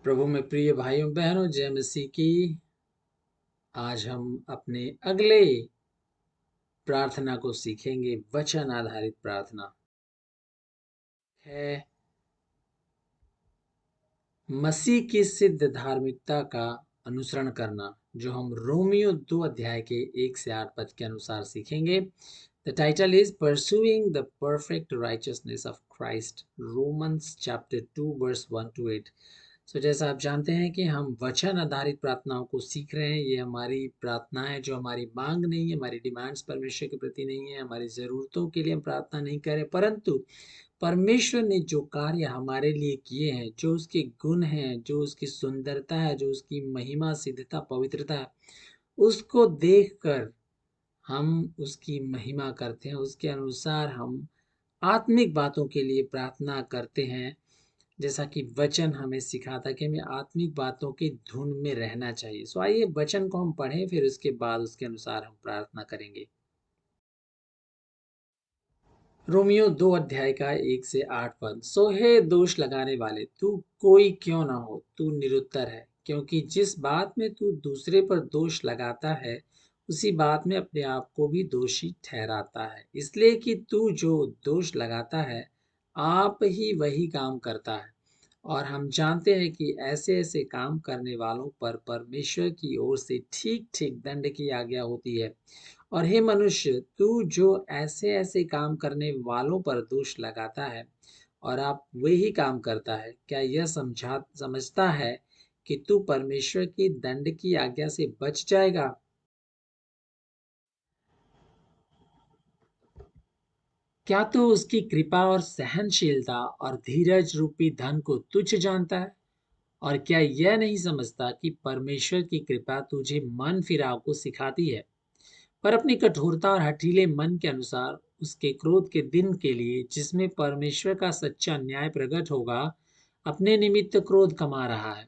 प्रभु में प्रिय भाइयों बहनों, जय मसीह की। आज हम अपने अगले प्रार्थना को सीखेंगे। वचन आधारित प्रार्थना है मसीह की सिद्ध धार्मिकता का अनुसरण करना, जो हम रोमियो 2 अध्याय के 1 से 8 पद के अनुसार सीखेंगे। The title is pursuing the perfect righteousness of Christ, Romans chapter 2 verse 1 to 8। जैसा आप जानते हैं कि हम वचन आधारित प्रार्थनाओं को सीख रहे हैं। ये हमारी प्रार्थना है जो हमारी मांग नहीं है, हमारी डिमांड्स परमेश्वर के प्रति नहीं है, हमारी ज़रूरतों के लिए हम प्रार्थना नहीं करें, परंतु परमेश्वर ने जो कार्य हमारे लिए किए हैं, जो उसके गुण हैं, जो उसकी सुंदरता है, जो उसकी महिमा, सिद्धता, पवित्रता है, उसको देखकर हम उसकी महिमा करते हैं। उसके अनुसार हम आत्मिक बातों के लिए प्रार्थना करते हैं। जैसा कि वचन हमें सिखाता कि हमें आत्मिक बातों की धुन में रहना चाहिए। आइए वचन को हम पढ़ें, फिर उसके बाद उसके अनुसार हम प्रार्थना करेंगे। रोमियो 2 अध्याय का 1 से 8 पद। सो हे दोष लगाने वाले, तू कोई क्यों ना हो, तू निरुत्तर है, क्योंकि जिस बात में तू दूसरे पर दोष लगाता है, उसी बात में अपने आप को भी दोषी ठहराता है। इसलिए कि तू जो दोष लगाता है, आप ही वही काम करता है। और हम जानते हैं कि ऐसे ऐसे काम करने वालों पर परमेश्वर की ओर से ठीक ठीक दंड की आज्ञा होती है। और हे मनुष्य, तू जो ऐसे ऐसे काम करने वालों पर दोष लगाता है और आप वही काम करता है, क्या यह समझता है कि तू परमेश्वर की दंड की आज्ञा से बच जाएगा? क्या तू उसकी कृपा और सहनशीलता और धीरज रूपी धन को तुच्छ जानता है? और क्या यह नहीं समझता कि परमेश्वर की कृपा तुझे मन फिराव को सिखाती है, पर अपनी कठोरता और हठीले मन के अनुसार उसके क्रोध के दिन के लिए, जिसमें परमेश्वर का सच्चा न्याय प्रकट होगा, अपने निमित्त क्रोध कमा रहा है।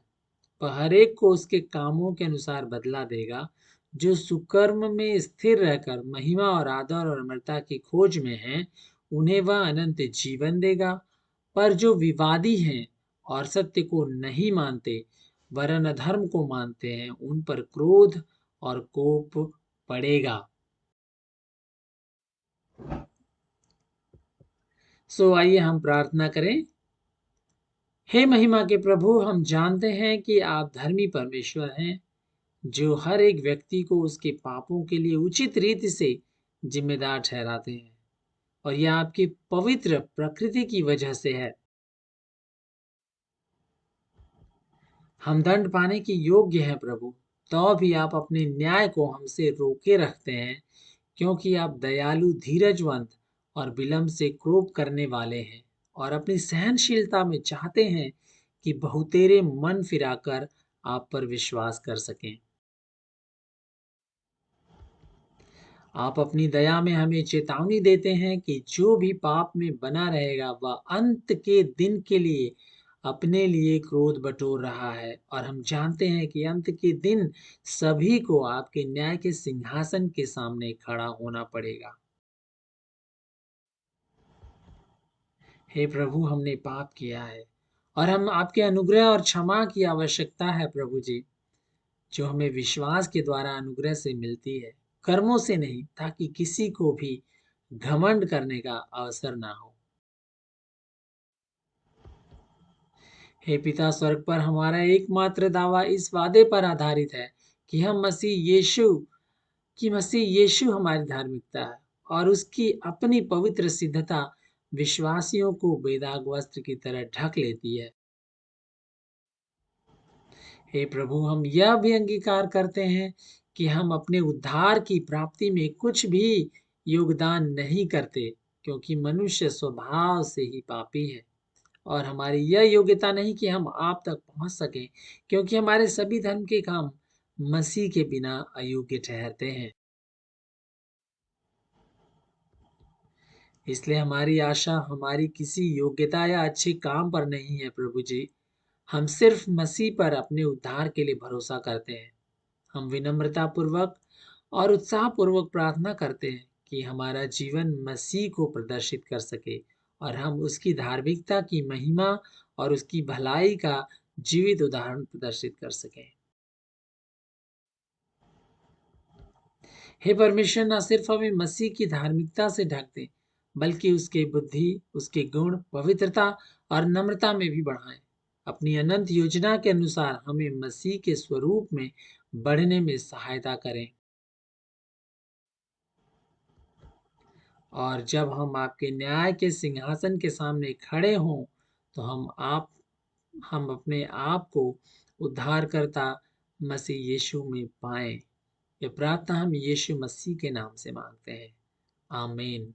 वह हरेक को उसके कामों के अनुसार बदला देगा। जो सुकर्म में स्थिर रहकर महिमा और आदर और अमरता की खोज में हैं, उन्हें वह अनंत जीवन देगा। पर जो विवादी हैं और सत्य को नहीं मानते, वरन अधर्म को मानते हैं, उन पर क्रोध और कोप पड़ेगा। आइए हम प्रार्थना करें। हे महिमा के प्रभु, हम जानते हैं कि आप धर्मी परमेश्वर हैं, जो हर एक व्यक्ति को उसके पापों के लिए उचित रीति से जिम्मेदार ठहराते हैं, और यह आपकी पवित्र प्रकृति की वजह से है। हम दंड पाने के योग्य हैं प्रभु, तो भी आप अपने न्याय को हमसे रोके रखते हैं, क्योंकि आप दयालु, धीरजवंत और विलंब से क्रोध करने वाले हैं, और अपनी सहनशीलता में चाहते हैं कि बहुतेरे मन फिराकर आप पर विश्वास कर सकें। आप अपनी दया में हमें चेतावनी देते हैं कि जो भी पाप में बना रहेगा, वह अंत के दिन के लिए अपने लिए क्रोध बटोर रहा है। और हम जानते हैं कि अंत के दिन सभी को आपके न्याय के सिंहासन के सामने खड़ा होना पड़ेगा। हे प्रभु, हमने पाप किया है और हम आपके अनुग्रह और क्षमा की आवश्यकता है प्रभु जी, जो हमें विश्वास के द्वारा अनुग्रह से मिलती है, कर्मों से नहीं, ताकि किसी को भी घमंड करने का अवसर ना हो। हे पिता स्वर्ग पर, हमारा एकमात्र दावा इस वादे पर आधारित है कि मसीह यीशु हमारी धार्मिकता है, और उसकी अपनी पवित्र सिद्धता विश्वासियों को बेदाग वस्त्र की तरह ढक लेती है। हे प्रभु, हम यह भी अंगीकार करते हैं कि हम अपने उद्धार की प्राप्ति में कुछ भी योगदान नहीं करते, क्योंकि मनुष्य स्वभाव से ही पापी है, और हमारी यह योग्यता नहीं कि हम आप तक पहुंच सकें, क्योंकि हमारे सभी धर्म के काम मसीह के बिना अयोग्य ठहरते हैं। इसलिए हमारी आशा हमारी किसी योग्यता या अच्छे काम पर नहीं है प्रभु जी। हम सिर्फ मसीह पर अपने उद्धार के लिए भरोसा करते हैं। हम विनम्रता पूर्वक और उत्साह पूर्वक प्रार्थना करते हैं कि हमारा जीवन मसीह को प्रदर्शित कर सके, और हम उसकी धार्मिकता की महिमा और उसकी भलाई का जीवित उदाहरण प्रदर्शित कर सकें। हे परमेश्वर, न सिर्फ हमें मसीह की धार्मिकता से ढक दें, बल्कि उसके बुद्धि, उसके गुण, पवित्रता और नम्रता में भी बढ़ाएं। अपनी अनंत योजना के अनुसार हमें मसीह के स्वरूप में बढ़ने में सहायता करें। और जब हम आपके न्याय के सिंहासन के सामने खड़े हों, तो हम अपने आप को उद्धारकर्ता मसीह यीशु में पाएं। ये प्रार्थना हम यीशु मसीह के नाम से मांगते हैं। आमीन।